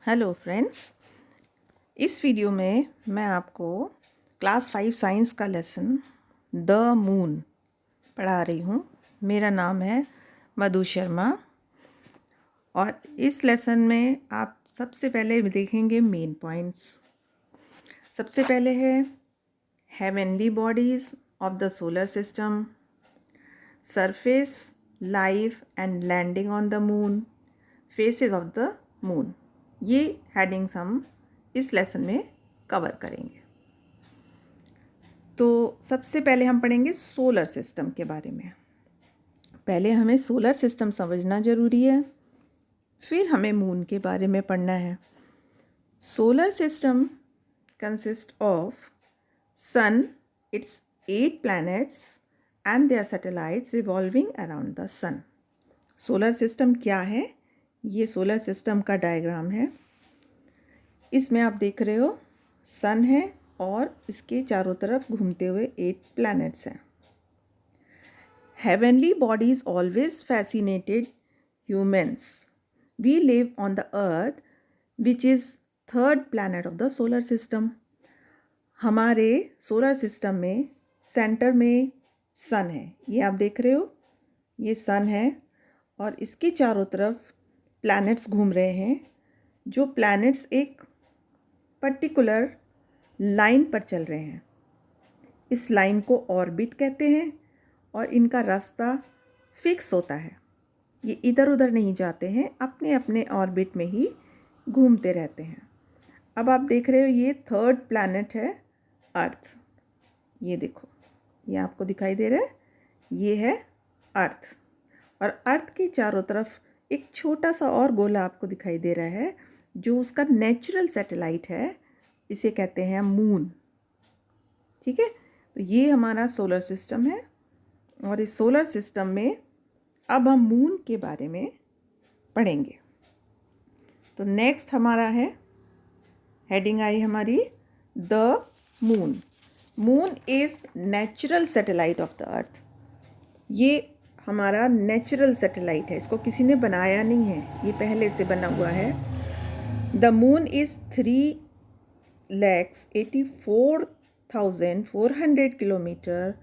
Hello friends, इस video में मैं आपको क्लास 5 साइंस का लेसन द मून पढ़ा रही हूँ। मेरा नाम है मधु शर्मा और इस लेसन में आप सबसे पहले देखेंगे मेन पॉइंट्स। सबसे पहले है heavenly bodies of the solar system, surface, life and landing on the moon, faces of the moon. ये हेडिंग्स हम इस लेसन में कवर करेंगे। तो सबसे पहले हम पढ़ेंगे सोलर सिस्टम के बारे में। पहले हमें सोलर सिस्टम समझना ज़रूरी है, फिर हमें मून के बारे में पढ़ना है। Solar system consist of sun, its 8 planets and their satellites revolving around the sun. Solar system क्या है? ये सोलर सिस्टम का डायग्राम है। इसमें आप देख रहे हो सन है और इसके चारों तरफ घूमते हुए 8 planets हैं। Heavenly bodies always fascinated humans. We live on the earth, which is third planet of the solar system. हमारे सोलर सिस्टम में सेंटर में सन है। ये आप देख रहे हो, ये सन है और इसके चारों तरफ प्लैनेट्स घूम रहे हैं। जो प्लैनेट्स एक पर्टिकुलर लाइन पर चल रहे हैं। इस लाइन को ऑर्बिट कहते हैं और इनका रास्ता फिक्स होता है। ये इधर उधर नहीं जाते हैं, अपने अपने ऑर्बिट में ही घूमते रहते हैं। अब आप देख रहे हो ये थर्ड प्लैनेट है अर्थ। ये देखो, ये आपको दिखाई दे रहा है, ये है अर्थ। और अर्थ के चारों तरफ एक छोटा सा और गोला आपको दिखाई दे रहा है, जो उसका नेचुरल सैटेलाइट है। इसे कहते हैं मून। ठीक है, तो ये हमारा सोलर सिस्टम है और इस सोलर सिस्टम में अब हम मून के बारे में पढ़ेंगे। तो नेक्स्ट हमारा है, हेडिंग आई हमारी the moon. Moon is natural satellite of the earth. ये हमारा नेचुरल सैटेलाइट है, इसको किसी ने बनाया नहीं है, ये पहले से बना हुआ है। The moon is 3,84,400 kilometre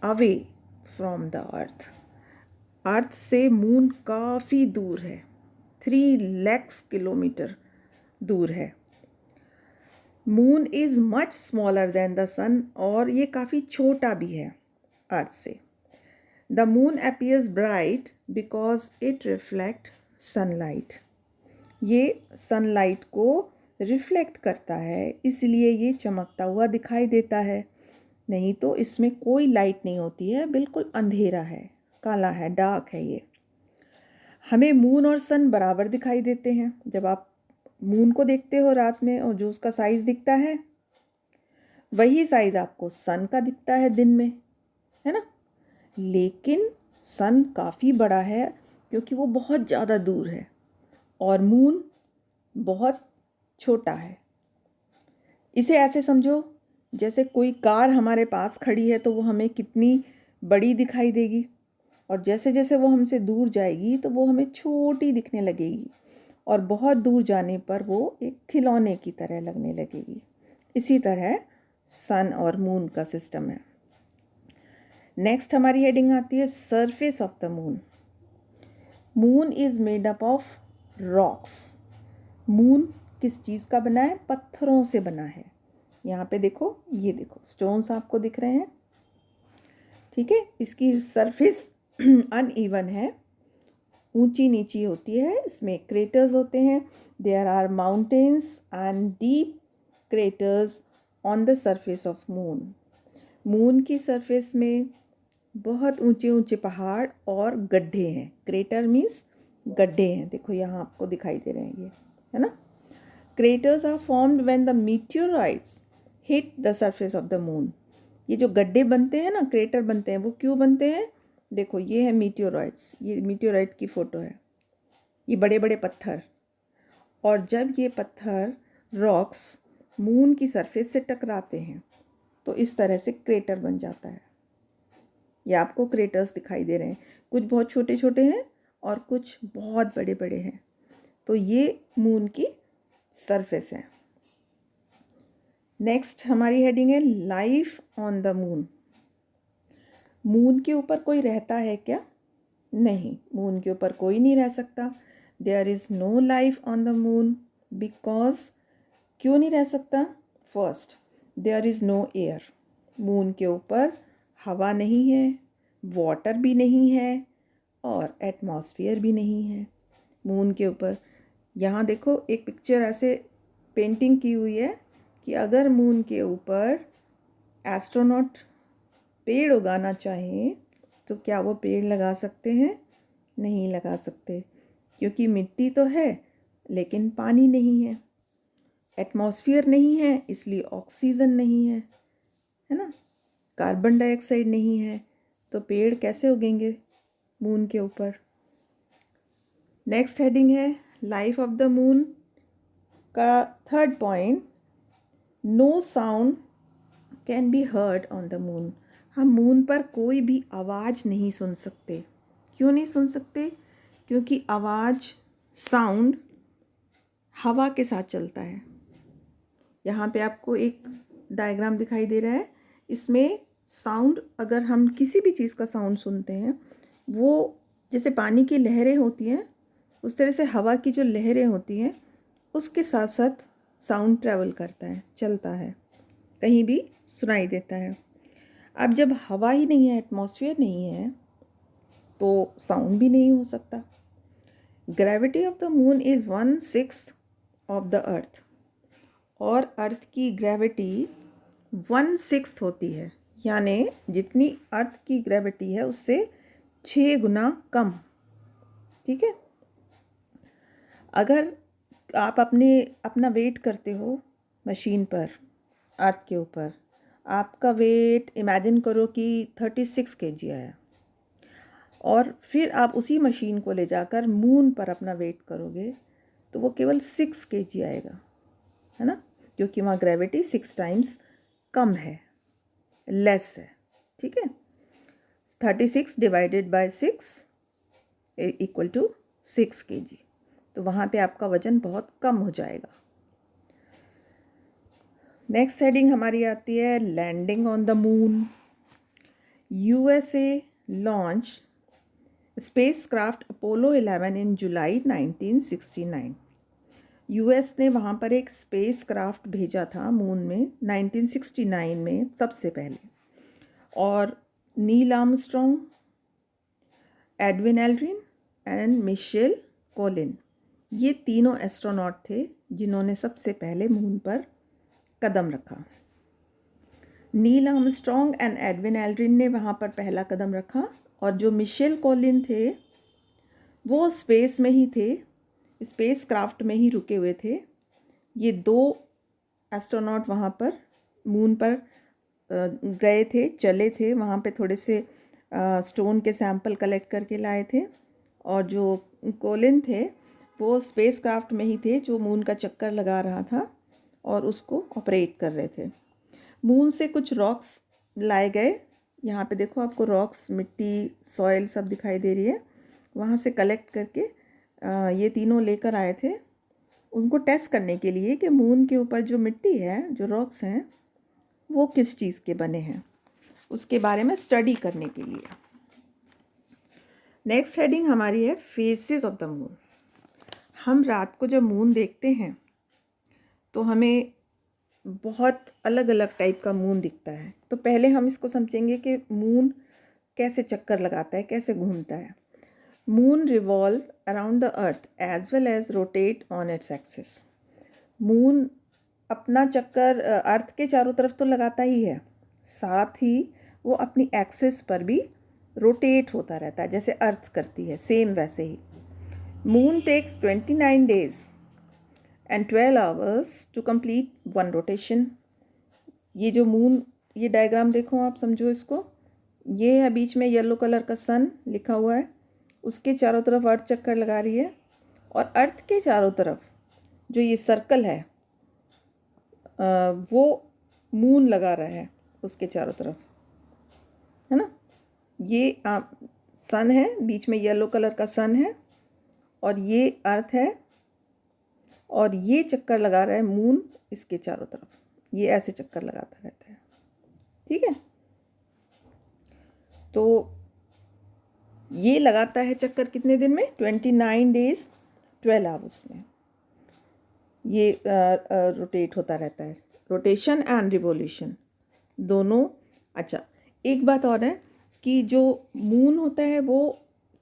away from the earth. Earth से मून काफ़ी दूर है, 3 लाख किलोमीटर दूर है। Moon is much smaller than the sun, और ये काफ़ी छोटा भी है अर्थ से। The moon appears bright because it reflect sunlight. ये सनलाइट को रिफ्लेक्ट करता है, इसलिए ये चमकता हुआ दिखाई देता है। नहीं तो इसमें कोई लाइट नहीं होती है, बिल्कुल अंधेरा है, काला है, डार्क है ये। हमें मून और सन बराबर दिखाई देते हैं। जब आप मून को देखते हो रात में और जो उसका साइज़ दिखता है, वही साइज़ आपको सन का दिखता है दिन में, है ना। लेकिन सन काफ़ी बड़ा है क्योंकि वो बहुत ज़्यादा दूर है और मून बहुत छोटा है। इसे ऐसे समझो जैसे कोई कार हमारे पास खड़ी है तो वो हमें कितनी बड़ी दिखाई देगी, और जैसे जैसे वो हमसे दूर जाएगी तो वो हमें छोटी दिखने लगेगी, और बहुत दूर जाने पर वो एक खिलौने की तरह लगने लगेगी। इसी तरह सन और मून का सिस्टम है। नेक्स्ट हमारी हेडिंग आती है surface of the moon. Moon is made up of rocks. Moon किस चीज़ का बना है? पत्थरों से बना है। यहाँ पे देखो, ये देखो स्टोन्स आपको दिख रहे हैं। ठीक है, इसकी सरफेस अनइवन है, ऊंची नीची होती है, इसमें क्रेटर्स होते हैं। There are mountains and deep craters on the surface of moon. Moon की सरफेस में बहुत ऊंचे ऊंचे पहाड़ और गड्ढे हैं। क्रेटर मीन्स गड्ढे हैं, देखो यहाँ आपको दिखाई दे रहे हैं, ये है ना। Craters are formed when the meteorites hit the surface of the moon. ये जो गड्ढे बनते हैं ना, क्रेटर बनते हैं, वो क्यों बनते हैं? देखो ये है मीटियोराइट्स, ये मीटियोराइट की फ़ोटो है, ये बड़े बड़े पत्थर। और जब ये पत्थर रॉक्स मून की सरफेस से टकराते हैं तो इस तरह से क्रेटर बन जाता है। ये आपको क्रेटर्स दिखाई दे रहे हैं, कुछ बहुत छोटे छोटे हैं और कुछ बहुत बड़े बड़े हैं। तो ये मून की सरफेस है। नेक्स्ट हमारी हेडिंग है life on the moon. Moon के ऊपर कोई रहता है क्या? नहीं, मून के ऊपर कोई नहीं रह सकता। There is no life on the moon because, क्यों नहीं रह सकता? First, there is no air. Moon के ऊपर हवा नहीं है, वाटर भी नहीं है और एटमॉस्फेयर भी नहीं है मून के ऊपर। यहाँ देखो एक पिक्चर ऐसे पेंटिंग की हुई है कि अगर मून के ऊपर एस्ट्रोनॉट पेड़ उगाना चाहें तो क्या वो पेड़ लगा सकते हैं? नहीं लगा सकते, क्योंकि मिट्टी तो है लेकिन पानी नहीं है, एटमॉस्फेयर नहीं है इसलिए ऑक्सीजन नहीं है, है ना, कार्बन डाइऑक्साइड नहीं है, तो पेड़ कैसे उगेंगे मून के ऊपर? नेक्स्ट हेडिंग है लाइफ ऑफ द मून का third point, no sound can be heard on the moon. हम मून पर कोई भी आवाज़ नहीं सुन सकते। क्यों नहीं सुन सकते? क्योंकि आवाज़, साउंड हवा के साथ चलता है। यहाँ पे आपको एक डायग्राम दिखाई दे रहा है, इसमें साउंड, अगर हम किसी भी चीज़ का साउंड सुनते हैं, वो जैसे पानी की लहरें होती हैं उस तरह से हवा की जो लहरें होती हैं उसके साथ साथ साउंड ट्रैवल करता है, चलता है, कहीं भी सुनाई देता है। अब जब हवा ही नहीं है, एटमॉस्फेयर नहीं है, तो साउंड भी नहीं हो सकता। Gravity of the moon is 1/6 of the earth, और अर्थ की ग्रेविटी 1/6 होती है, यानी जितनी अर्थ की ग्रेविटी है उससे 6 गुना कम। ठीक है, अगर आप अपना वेट करते हो मशीन पर, अर्थ के ऊपर, आपका वेट इमेजिन करो कि 36 kg आया, और फिर आप उसी मशीन को ले जाकर मून पर अपना वेट करोगे तो वो केवल 6 kg आएगा, है ना, क्योंकि वहाँ ग्रेविटी 6 टाइम्स कम है, लेस है। ठीक है, 36 divided by 6 equal to 6 kg, तो वहाँ पे आपका वज़न बहुत कम हो जाएगा। नेक्स्ट हेडिंग हमारी आती है landing on the moon. USA launch spacecraft Apollo 11 in July 1969। US ने वहाँ पर एक स्पेसक्राफ्ट भेजा था मून में 1969 में सबसे पहले, और Neil Armstrong, Edwin Aldrin and Michael Collins, ये तीनों एस्ट्रोनॉट थे जिन्होंने सबसे पहले मून पर कदम रखा। Neil Armstrong and Edwin Aldrin ने वहाँ पर पहला कदम रखा, और जो मिशेल कोलिन थे वो स्पेस में ही थे, स्पेस क्राफ्ट में ही रुके हुए थे। ये 2 एस्ट्रोनॉट वहाँ पर मून पर गए थे, चले थे, वहाँ पे थोड़े से स्टोन के सैंपल कलेक्ट करके लाए थे, और जो कोलिन थे वो स्पेस क्राफ्ट में ही थे जो मून का चक्कर लगा रहा था और उसको ऑपरेट कर रहे थे। मून से कुछ रॉक्स लाए गए, यहाँ पे देखो आपको रॉक्स, मिट्टी, सॉइल सब दिखाई दे रही है, वहाँ से कलेक्ट करके ये तीनों लेकर आए थे उनको टेस्ट करने के लिए कि मून के ऊपर जो मिट्टी है, जो रॉक्स हैं, वो किस चीज़ के बने हैं, उसके बारे में स्टडी करने के लिए। नेक्स्ट हेडिंग हमारी है फेसेस ऑफ द मून। हम रात को जब मून देखते हैं तो हमें बहुत अलग अलग टाइप का मून दिखता है। तो पहले हम इसको समझेंगे कि मून कैसे चक्कर लगाता है, कैसे घूमता है। Moon revolve around the earth as well as rotate on its axis. Moon अपना चक्कर अर्थ के चारों तरफ तो लगाता ही है, साथ ही वो अपनी एक्सिस पर भी रोटेट होता रहता है, जैसे अर्थ करती है, सेम वैसे ही। Moon takes 29 days and 12 hours to complete one rotation। ये जो मून, ये डायग्राम देखो आप, समझो इसको, ये है बीच में येलो कलर का सन लिखा हुआ है, उसके चारों तरफ अर्थ चक्कर लगा रही है, और अर्थ के चारों तरफ जो ये सर्कल है वो मून लगा रहा है उसके चारों तरफ, है ना। ये सन है, बीच में येलो कलर का सन है, और ये अर्थ है, और ये चक्कर लगा रहा है मून इसके चारों तरफ, ये ऐसे चक्कर लगाता रहता है। ठीक है, तो ये लगाता है चक्कर कितने दिन में? 29 डेज 12 आवर्स में ये रोटेट होता रहता है। रोटेशन एंड रिवोल्यूशन दोनों। अच्छा, एक बात और है कि जो मून होता है वो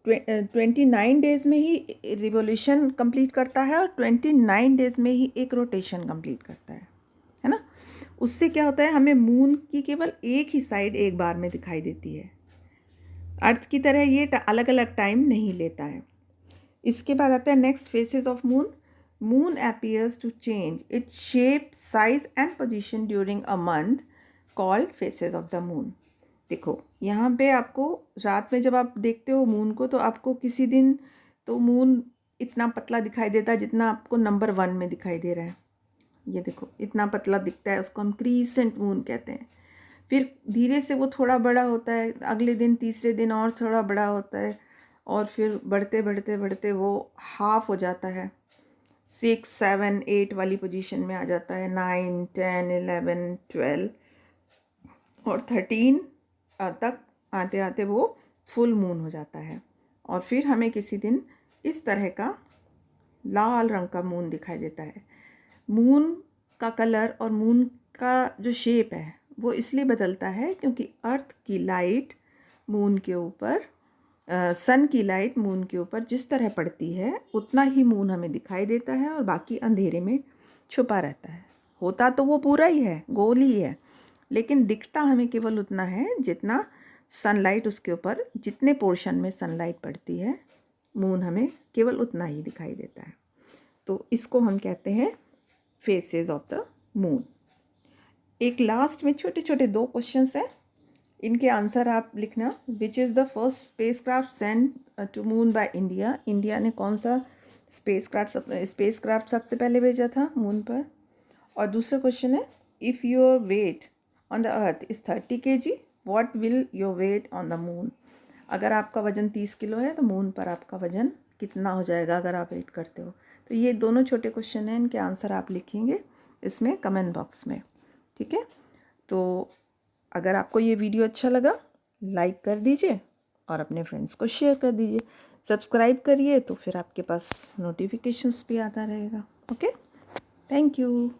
29 डेज़ में ही रिवोल्यूशन कंप्लीट करता है और 29 डेज़ में ही एक रोटेशन कंप्लीट करता है ना। उससे क्या होता है, हमें मून की केवल एक ही साइड एक बार में दिखाई देती है। अर्थ की तरह ये अलग अलग टाइम नहीं लेता है। इसके बाद आता है next faces of moon. Moon appears to change its shape, size and position during a month called phases of the moon। देखो यहाँ पे आपको रात में जब आप देखते हो मून को तो आपको किसी दिन तो मून इतना पतला दिखाई देता है जितना आपको नंबर 1 में दिखाई दे रहा है। ये देखो इतना पतला दिखता है, उसको हम क्रीसेंट मून कहते हैं। फिर धीरे से वो थोड़ा बड़ा होता है, अगले दिन तीसरे दिन और थोड़ा बड़ा होता है और फिर बढ़ते बढ़ते बढ़ते वो हाफ हो जाता है, 6, 7, 8 वाली पोजीशन में आ जाता है, 9, 10, 11, 12 और 13 तक आते आते वो फुल मून हो जाता है। और फिर हमें किसी दिन इस तरह का लाल रंग का मून दिखाई देता है। मून का कलर और मून का जो शेप है वो इसलिए बदलता है क्योंकि अर्थ की लाइट मून के ऊपर, सन की लाइट मून के ऊपर जिस तरह पड़ती है उतना ही मून हमें दिखाई देता है और बाकी अंधेरे में छुपा रहता है। होता तो वो पूरा ही है, गोल ही है, लेकिन दिखता हमें केवल उतना है जितना सनलाइट उसके ऊपर, जितने पोर्शन में सनलाइट पड़ती है मून हमें केवल उतना ही दिखाई देता है। तो इसको हम कहते हैं फेसेस ऑफ द मून। एक लास्ट में छोटे छोटे 2 क्वेश्चंस हैं, इनके आंसर आप लिखना। Which is the first spacecraft send to moon by India. India ने कौन सा स्पेसक्राफ्ट सबसे पहले भेजा था मून पर। और दूसरा क्वेश्चन है, if your weight on the earth is 30 kg, what will your weight on the moon. अगर आपका वज़न 30 किलो है तो मून पर आपका वज़न कितना हो जाएगा अगर आप वेट करते हो। तो ये दोनों छोटे क्वेश्चन हैं, इनके आंसर आप लिखेंगे इसमें कमेंट बॉक्स में। ठीक है, तो अगर आपको ये वीडियो अच्छा लगा लाइक कर दीजिए और अपने फ्रेंड्स को शेयर कर दीजिए। सब्सक्राइब करिए तो फिर आपके पास नोटिफिकेशंस भी आता रहेगा। Okay, thank you.